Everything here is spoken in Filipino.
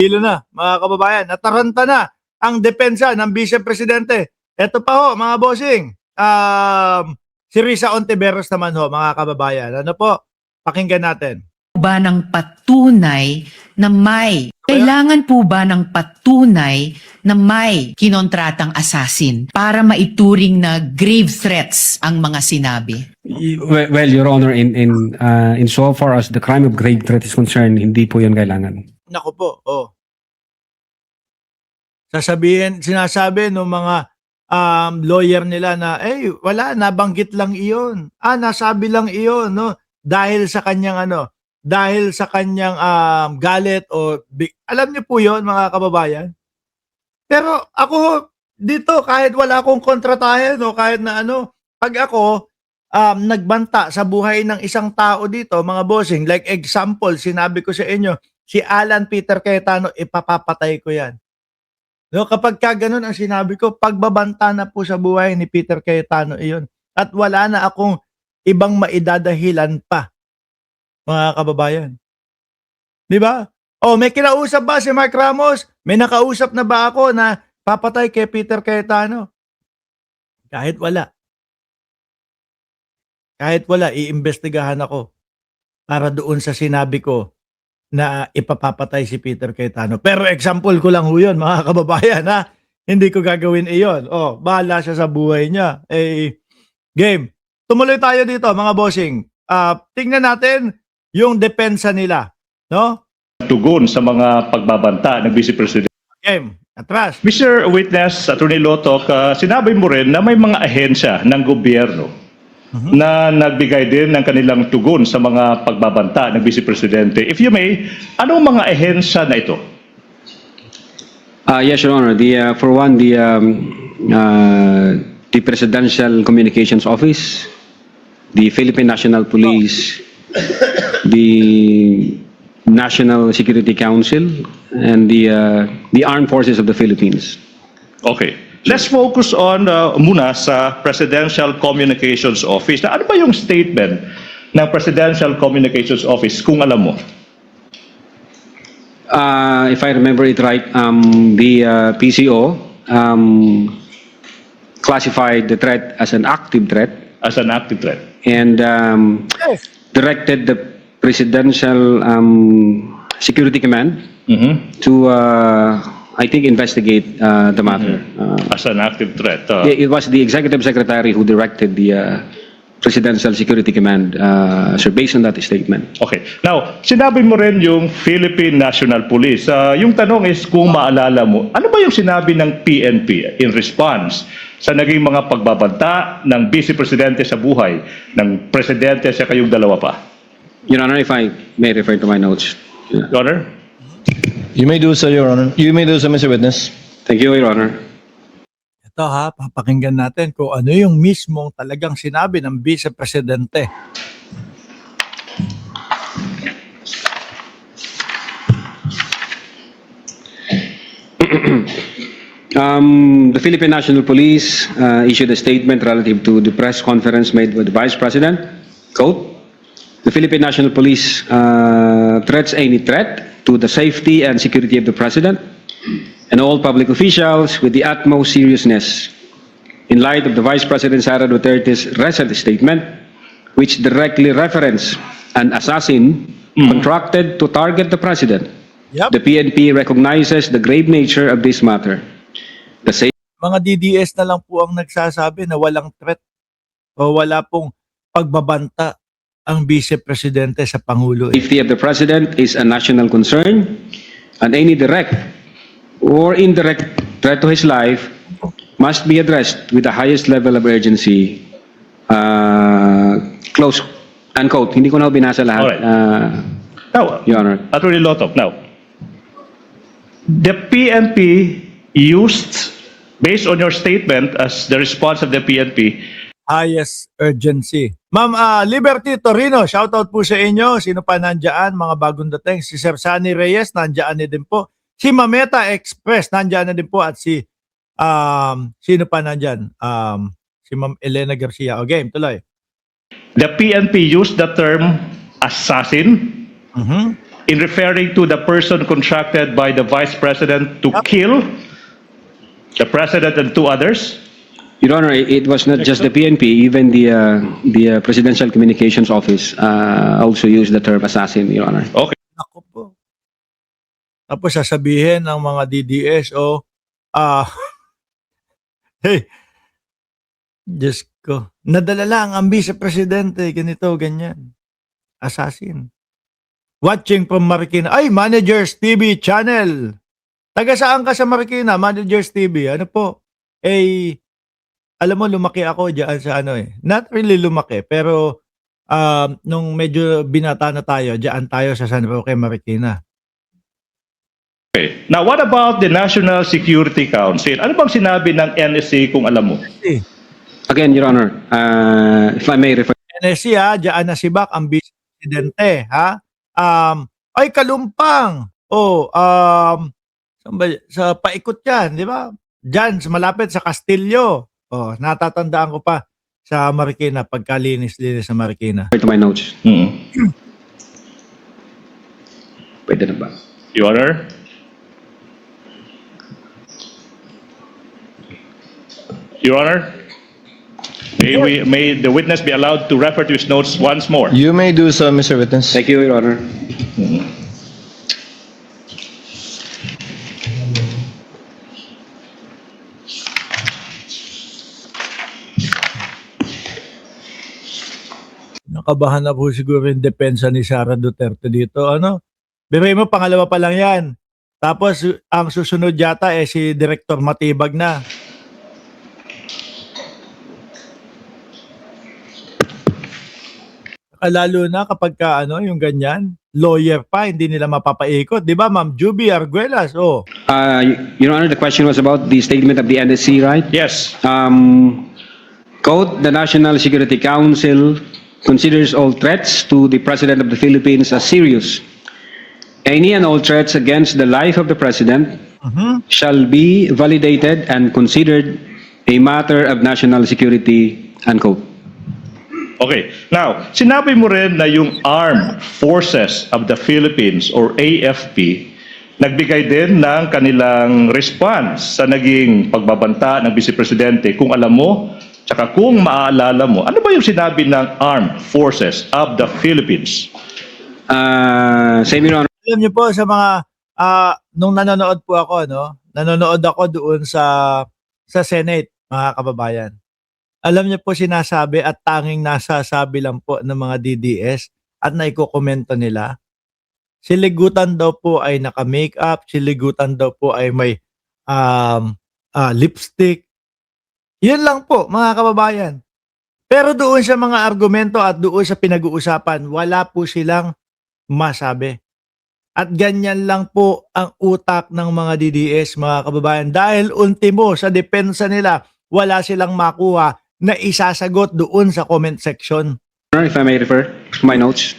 Hilo na, mga kababayan, nataranta na ang depensa ng Vice Presidente. Ito pa ho, mga bossing. Si Risa Ontiveros naman ho, mga kababayan. Ano po? Pakinggan natin. Ba ng patunay na may kailangan po ba ng patunay na may kinontratang assassin para maituring na grave threats ang mga sinabi? Well, Your Honor, in so far as the crime of grave threat is concerned, hindi po 'yan kailangan. Nako po, oh. Sinasabi ng mga lawyer nila na, wala, nabanggit lang iyon. Nasabi lang iyon, no? Dahil sa kanyang galit o alam niyo po 'yon, mga kababayan. Pero ako dito, kahit wala akong kontratahe, no, kahit na pag ako nagbanta sa buhay ng isang tao dito, mga bossing, like example, sinabi ko sa inyo, si Alan Peter Cayetano, ipapapatay ko 'yan. No, kapag ganun ang sinabi ko, pagbabanta na po sa buhay ni Peter Cayetano iyon. At wala na akong ibang maidadahilan pa, mga kababayan. Di ba? May kinausap ba si Mark Ramos? May nakausap na ba ako na papatay kay Peter Cayetano? Kahit wala. Kahit wala, iimbestigahan ako para doon sa sinabi ko na ipapapatay si Peter Cayetano. Pero example ko lang ho yun, mga kababayan, ha? Hindi ko gagawin iyon. Bahala siya sa buhay niya. Game. Tumuloy tayo dito, mga bossing. Tingnan natin yung depensa nila, no? Tugon sa mga pagbabanta ng Vice President. Game. Atras. Mr. Witness, Attorney Lotok, sinabi mo rin na may mga ahensya ng gobyerno na nagbigay din ng kanilang tugon sa mga pagbabanta ng Vice Presidente. If you may, anong mga ahensya na ito? Yes, Your Honor. For one, the Presidential Communications Office, the Philippine National Police, the National Security Council, and the Armed Forces of the Philippines. Okay. Let's focus on muna sa Presidential Communications Office. Ano ba yung statement ng Presidential Communications Office kung alam mo? If I remember it right, the PCO classified the threat as an active threat. As an active threat. And directed the Presidential Security Command to, I think, investigate the matter. As an active threat. It was the Executive Secretary who directed the Presidential Security Command, so based on that statement. Okay. Now, sinabi mo rin yung Philippine National Police. Yung tanong is kung maalala mo, ano ba yung sinabi ng PNP in response sa naging mga pagbabanta ng Vice Presidente sa buhay ng Presidente sa kayong dalawa pa? Your Honor, if I may refer to my notes. Your Honor? You may do so, Your Honor. You may do so, Mr. Witness. Thank you, Your Honor. Ito papakinggan natin kung ano yung mismong talagang sinabi ng Vice Presidente. The Philippine National Police issued a statement relative to the press conference made by the Vice President. Quote, the Philippine National Police threats any threat to the safety and security of the President and all public officials with the utmost seriousness in light of the Vice President Sara Duterte's recent statement, which directly referenced an assassin contracted to target the President. Yep. The PNP recognizes the grave nature of this matter. The same Mga DDS na lang po ang nagsasabi na walang threat o wala pong pagbabanta ang Vice Presidente sa Pangulo. safety of the President is a national concern, and any direct or indirect threat to his life must be addressed with the highest level of urgency. Close, unquote. Hindi ko na binasa lahat, Now, Your Honor. Attorney Lotok, now, the PNP used, based on your statement as the response of the PNP, Highest urgency. Ma'am Liberty Torino, shoutout po sa inyo. Sino pa nandyan? Mga bagong dating. Si Sir Sunny Reyes, nandyan na din po. Si Mameta Express, nandyan na din po. At si, sino pa nandyan? Si Ma'am Elena Garcia. O game, tuloy. the PNP used the term assassin in referring to the person contracted by the Vice President to kill the President and two others? Your Honor, it was not just the PNP, even the Presidential Communications Office also used the term assassin, Your Honor. Okay. Ako po. Tapos sasabihin ng mga DDS, hey, Diyos ko, nadala lang ang vice-presidente, ganito, ganyan. Assassin. Watching from Marikina. Ay, Managers TV channel. Taga saan ka sa Marikina? Managers TV. Ano po? Alam mo, lumaki ako dyan sa Not really lumaki, pero nung medyo binata na tayo, dyan tayo sa San Roque, Marikina. Okay. Now, what about the National Security Council? Ano bang sinabi ng NSC kung alam mo? Again, Your Honor, if I may refer. NSC dyan na si Bac, ang vice-presidente, ha? Ay, Kalumpang. Saan ba? Sa paikot yan, di ba? Diyan, malapit sa Castillo. Natatandaan ko pa sa Marikina, pagkalinis-linis sa Marikina. To my notes. Pwede na ba? Your Honor? Your Honor? May the witness be allowed to refer to his notes once more? You may do so, Mr. Witness. Thank you, Your Honor. Nakabahan na po siguro yung depensa ni Sara Duterte dito. Biray mo, pangalawa pa lang yan. Tapos, ang susunod yata si Director Matibag na. Lalo na kapag yung ganyan, lawyer pa, hindi nila mapapaikot. Di ba, Ma'am Juby Arguelas? Your Honor, the question was about the statement of the NSC, right? Yes. Quote, the National Security Council considers all threats to the President of the Philippines as serious. Any and all threats against the life of the President shall be validated and considered a matter of national security, unquote. Okay. Now, sinabi mo rin na yung Armed Forces of the Philippines or AFP nagbigay din ng kanilang response sa naging pagbabanta ng Vice Presidente. Kung alam mo, tsaka kung maaalala mo, ano ba yung sinabi ng Armed Forces of the Philippines? Same, Your Honor. Alam niyo po sa mga, nung nanonood po ako, nanonood ako doon sa Senate, mga kababayan. Alam niyo po sinasabi at tanging nasasabi lang po ng mga DDS at naikokomento nila. Si Ligutan daw po ay naka-makeup, si Ligutan daw po ay may lipstick. Yun lang po, mga kababayan. Pero doon sa mga argumento at doon sa pinag-uusapan, wala po silang masabi. At ganyan lang po ang utak ng mga DDS, mga kababayan. Dahil ultimo, sa depensa nila, wala silang makuha na isasagot doon sa comment section. If I may refer to my notes.